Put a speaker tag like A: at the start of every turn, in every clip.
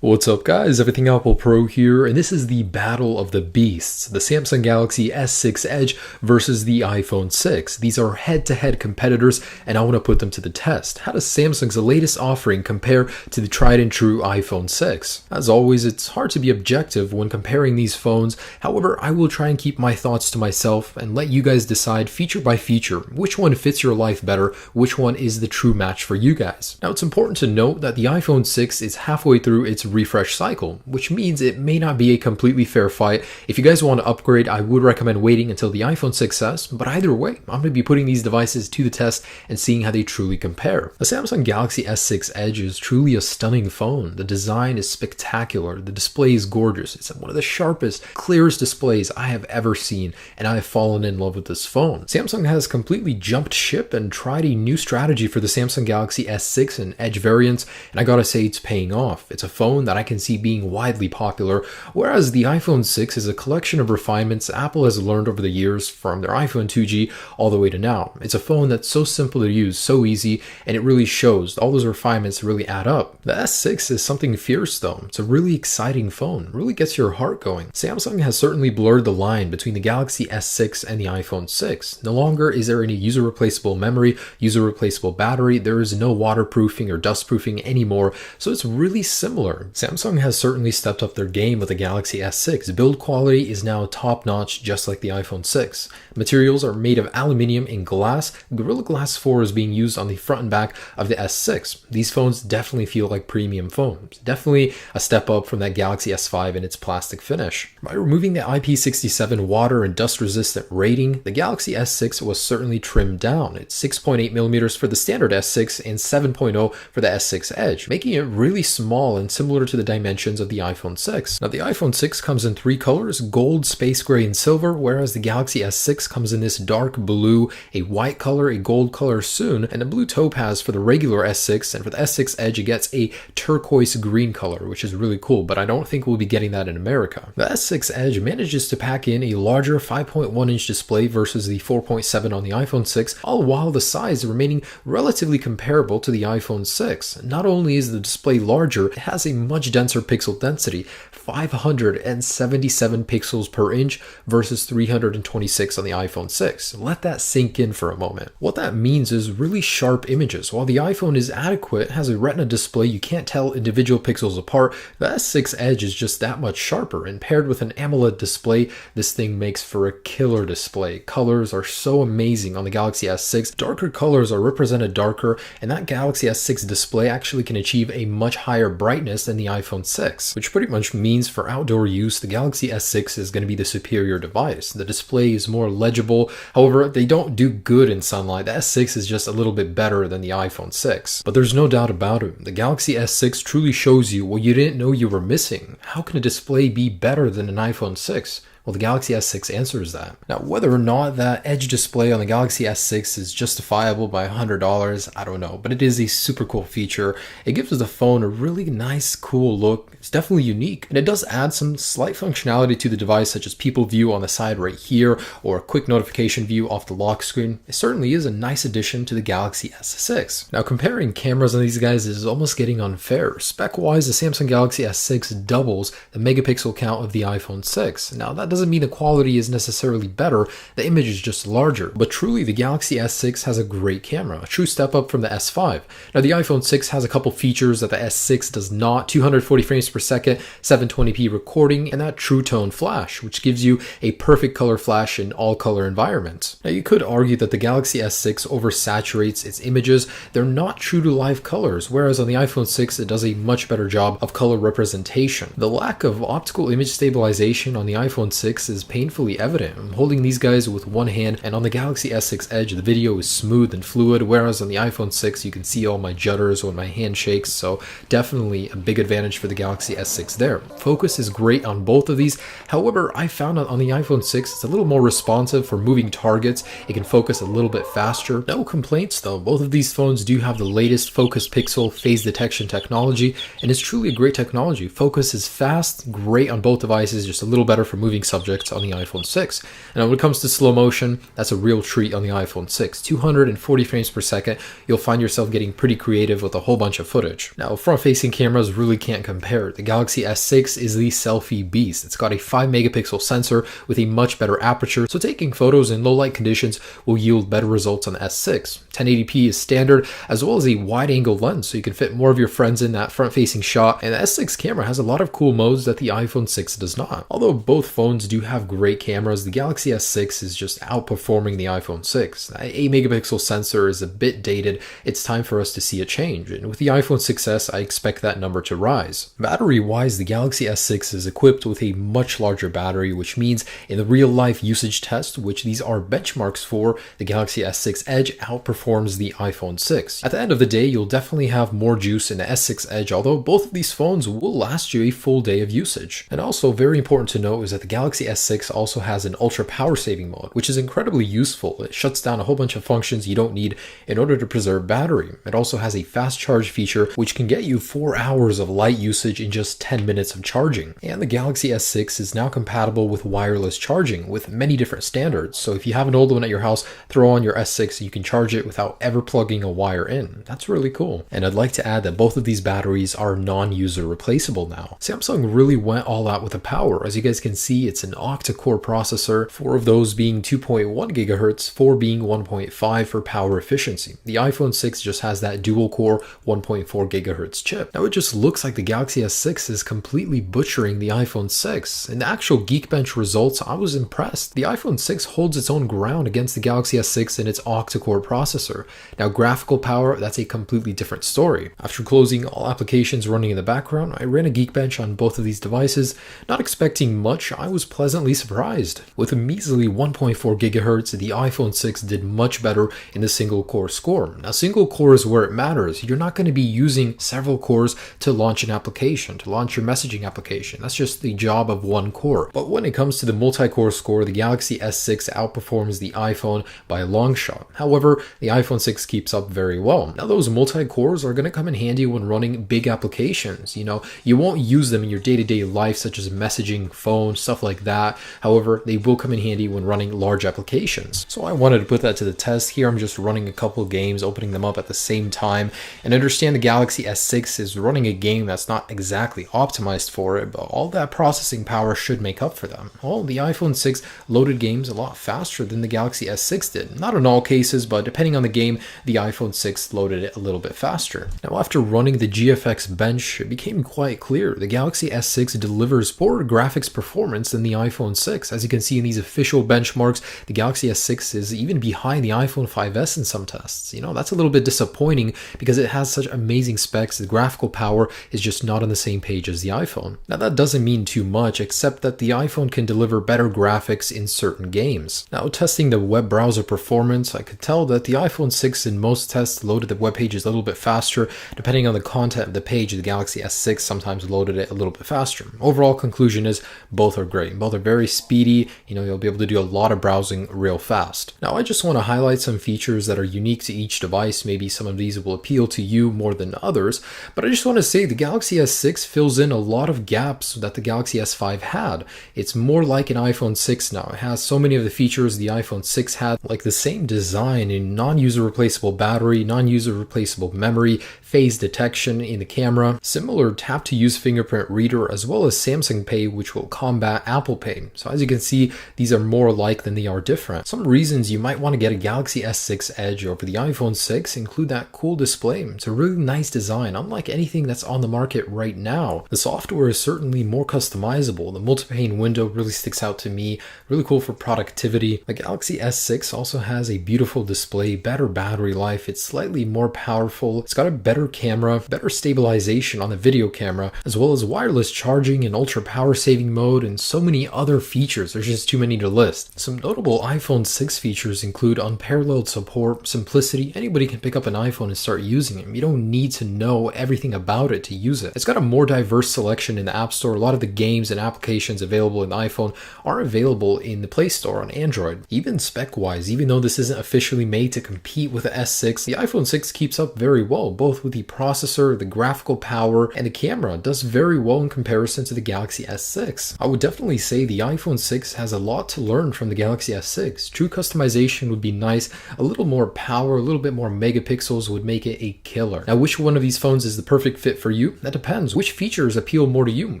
A: What's up guys, Everything Apple Pro here, and this is the battle of the beasts, the Samsung Galaxy S6 Edge versus the iPhone 6. These are head-to-head competitors, and I want to put them to the test. How does Samsung's latest offering compare to the tried and true iPhone 6? As always, it's hard to be objective when comparing these phones. However, I will try and keep my thoughts to myself and let you guys decide feature by feature which one fits your life better, which one is the true match for you guys. Now, it's important to note that the iPhone 6 is halfway through its refresh cycle, which means it may not be a completely fair fight. If you guys want to upgrade, I would recommend waiting until the iPhone 6s, but either way, I'm going to be putting these devices to the test and seeing how they truly compare. The Samsung Galaxy S6 Edge is truly a stunning phone. The design is spectacular, the display is gorgeous, it's one of the sharpest, clearest displays I have ever seen, and I have fallen in love with this phone. Samsung has completely jumped ship and tried a new strategy for the Samsung Galaxy S6 and Edge variants, and I gotta say it's paying off. It's a phone that I can see being widely popular, whereas the iPhone 6 is a collection of refinements Apple has learned over the years from their iPhone 2G all the way to now. It's a phone that's so simple to use, so easy, and it really shows. All those refinements really add up. The S6 is something fierce though. It's a really exciting phone, really gets your heart going. Samsung has certainly blurred the line between the Galaxy S6 and the iPhone 6. No longer is there any user replaceable memory, user replaceable battery, there is no waterproofing or dustproofing anymore, so it's really similar. Samsung has certainly stepped up their game with the Galaxy S6. Build quality is now top-notch, just like the iPhone 6. Materials are made of aluminium and glass. Gorilla Glass 4 is being used on the front and back of the S6. These phones definitely feel like premium phones. Definitely a step up from that Galaxy S5 and its plastic finish. By removing the IP67 water and dust resistant rating, the Galaxy S6 was certainly trimmed down. It's 6.8mm for the standard S6 and 7.0 for the S6 Edge, making it really small and similar to the dimensions of the iPhone 6. Now the iPhone 6 comes in three colors: gold, space gray, and silver, whereas the Galaxy S6 comes in this dark blue, a white color, a gold color soon, and a blue topaz for the regular S6, and for the S6 Edge it gets a turquoise green color, which is really cool, but I don't think we'll be getting that in America. The S6 Edge manages to pack in a larger 5.1-inch display versus the 4.7 on the iPhone 6, all while the size remaining relatively comparable to the iPhone 6. Not only is the display larger, it has a much denser pixel density, 577 pixels per inch versus 326 on the iPhone 6. Let that sink in for a moment. What that means is really sharp images. While the iPhone is adequate, has a retina display, you can't tell individual pixels apart, the S6 Edge is just that much sharper, and paired with an AMOLED display, this thing makes for a killer display. Colors are so amazing on the Galaxy S6. Darker colors are represented darker, and that Galaxy S6 display actually can achieve a much higher brightness than the iPhone 6, which pretty much means for outdoor use, the Galaxy S6 is going to be the superior device. The display is more legible. However, they don't do good in sunlight. The S6 is just a little bit better than the iPhone 6. But there's no doubt about it. The Galaxy S6 truly shows you what you didn't know you were missing. How can a display be better than an iPhone 6? Well, the Galaxy S6 answers that. Now, whether or not that Edge display on the Galaxy S6 is justifiable by $100, I don't know, but it is a super cool feature. It gives the phone a really nice, cool look. It's definitely unique, and it does add some slight functionality to the device, such as people view on the side right here, or a quick notification view off the lock screen. It certainly is a nice addition to the Galaxy S6. Now, comparing cameras on these guys is almost getting unfair. Spec-wise, the Samsung Galaxy S6 doubles the megapixel count of the iPhone 6. Now, that doesn't mean the quality is necessarily better, the image is just larger, but truly the Galaxy S6 has a great camera, a true step up from the S5. Now the iPhone 6 has a couple features that the S6 does not: 240 frames per second, 720p recording, and that True Tone flash, which gives you a perfect color flash in all color environments. Now you could argue that the Galaxy S6 oversaturates its images. They're not true to live colors, whereas on the iPhone 6 it does a much better job of color representation. The lack of optical image stabilization on the iPhone 6 is painfully evident. I'm holding these guys with one hand, and on the Galaxy S6 Edge the video is smooth and fluid, whereas on the iPhone 6 you can see all my judders when my hand shakes, so definitely a big advantage for the Galaxy S6 there. Focus is great on both of these. However, I found on the iPhone 6 it's a little more responsive for moving targets. It can focus a little bit faster. No complaints though. Both of these phones do have the latest focus pixel phase detection technology, and it's truly a great technology. Focus is fast, great on both devices, just a little better for moving subjects subject on the iPhone 6. And when it comes to slow motion, that's a real treat on the iPhone 6. 240 frames per second, you'll find yourself getting pretty creative with a whole bunch of footage. Now, front-facing cameras really can't compare. The Galaxy S6 is the selfie beast. It's got a 5 megapixel sensor with a much better aperture, so taking photos in low light conditions will yield better results on the S6. 1080p is standard, as well as a wide-angle lens, so you can fit more of your friends in that front-facing shot, and the S6 camera has a lot of cool modes that the iPhone 6 does not. Although both phones do have great cameras, the Galaxy S6 is just outperforming the iPhone 6. That 8 megapixel sensor is a bit dated. It's time for us to see a change, and with the iPhone 6s, I expect that number to rise. Battery-wise, the Galaxy S6 is equipped with a much larger battery, which means in the real-life usage test, which these are benchmarks for, the Galaxy S6 Edge outperforms the iPhone 6. At the end of the day, you'll definitely have more juice in the S6 Edge, although both of these phones will last you a full day of usage. And also, very important to note is that the Galaxy S6 also has an ultra power saving mode, which is incredibly useful. It shuts down a whole bunch of functions you don't need in order to preserve battery. It also has a fast charge feature, which can get you 4 hours of light usage in just 10 minutes of charging. And the Galaxy S6 is now compatible with wireless charging with many different standards. So if you have an old one at your house, throw on your S6, you can charge it without ever plugging a wire in. That's really cool. And I'd like to add that both of these batteries are non-user replaceable now. Samsung really went all out with the power. As you guys can see, it's an octa-core processor, 4 of those being 2.1 gigahertz, 4 being 1.5 for power efficiency. The iPhone 6 just has that dual-core 1.4 gigahertz chip. Now it just looks like the Galaxy S6 is completely butchering the iPhone 6. In the actual Geekbench results, I was impressed. The iPhone 6 holds its own ground against the Galaxy S6 and its octa-core processor. Now graphical power, that's a completely different story. After closing all applications running in the background, I ran a Geekbench on both of these devices. Not expecting much, I was pleasantly surprised. With a measly 1.4 gigahertz, the iPhone 6 did much better in the single core score. Now single core is where it matters. You're not going to be using several cores to launch an application, to launch your messaging application. That's just the job of one core. But when it comes to the multi-core score, the Galaxy S6 outperforms the iPhone by a long shot. However, the iPhone 6 keeps up very well. Now those multi-cores are going to come in handy when running big applications. You won't use them in your day-to-day life, such as messaging, phone, stuff like that. However, they will come in handy when running large applications. So I wanted to put that to the test. Here I'm just running a couple games, opening them up at the same time, and understand the Galaxy S6 is running a game that's not exactly optimized for it, but all that processing power should make up for them. Well, the iPhone 6 loaded games a lot faster than the Galaxy S6 did. Not in all cases, but depending on the game, the iPhone 6 loaded it a little bit faster. Now after running the GFX bench, it became quite clear the Galaxy S6 delivers poorer graphics performance than the iPhone 6. As you can see in these official benchmarks, the Galaxy S6 is even behind the iPhone 5s in some tests. That's a little bit disappointing because it has such amazing specs. The graphical power is just not on the same page as the iPhone. Now that doesn't mean too much, except that the iPhone can deliver better graphics in certain games. Now testing the web browser performance, I could tell that the iPhone 6 in most tests loaded the web pages a little bit faster. Depending on the content of the page, the Galaxy S6 sometimes loaded it a little bit faster. Overall conclusion is both are great. Both are very speedy. You'll be able to do a lot of browsing real fast. Now I just want to highlight some features that are unique to each device. Maybe some of these will appeal to you more than others, but I just want to say the Galaxy S6 fills in a lot of gaps that the Galaxy S5 had. It's more like an iPhone 6 now. It has so many of the features the iPhone 6 had, like the same design in non-user replaceable battery, non-user replaceable memory, phase detection in the camera, similar tap to use fingerprint reader, as well as Samsung Pay, which will combat Apple Pay. So as you can see, these are more alike than they are different. Some reasons you might want to get a Galaxy S6 Edge over the iPhone 6 include that cool display. It's a really nice design, unlike anything that's on the market right now. The software is certainly more customizable. The multi-pane window really sticks out to me. Really cool for productivity. The Galaxy S6 also has a beautiful display, better battery life. It's slightly more powerful. It's got a better camera, better stabilization on the video camera, as well as wireless charging and ultra power saving mode, and so many other features. There's just too many to list. Some notable iPhone 6 features include unparalleled support, simplicity. Anybody can pick up an iPhone and start using it. You don't need to know everything about it to use it. It's got a more diverse selection in the App Store. A lot of the games and applications available in the iPhone are available in the Play Store on Android. Even spec-wise, even though this isn't officially made to compete with the S6, the iPhone 6 keeps up very well, both with the processor, the graphical power, and the camera does very well in comparison to the Galaxy S6. I would definitely say the iPhone 6 has a lot to learn from the Galaxy S6. True customization would be nice, a little more power, a little bit more megapixels would make it a killer. Now, which one of these phones is the perfect fit for you? That depends. Which features appeal more to you?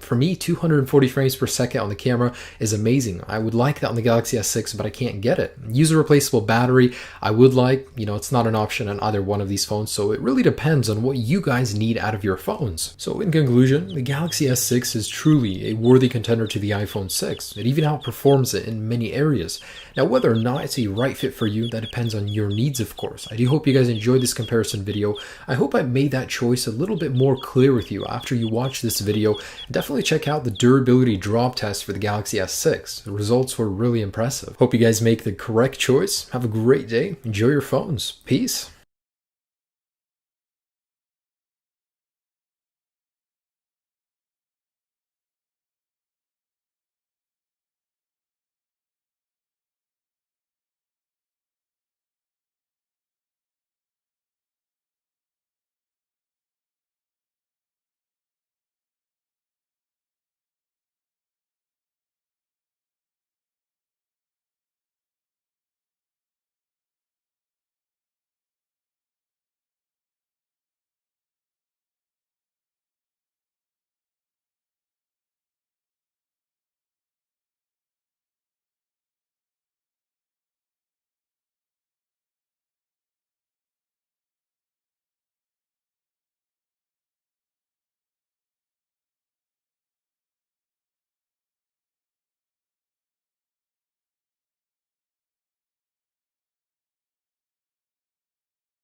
A: For me, 240 frames per second on the camera is amazing. I would like that on the Galaxy S6, but I can't get it. User replaceable battery, I would like, it's not an option on either one of these phones, so it really depends on what you guys need out of your phones. So in conclusion, the Galaxy S6 is truly a worthy contender to the iPhone 6. It even outperforms it in many areas. Now, whether or not it's a right fit for you, that depends on your needs, of course. I do hope you guys enjoyed this comparison video. I hope I made that choice a little bit more clear with you after you watch this video. Definitely check out the durability drop test for the Galaxy S6. The results were really impressive. Hope you guys make the correct choice. Have a great day. Enjoy your phones. Peace.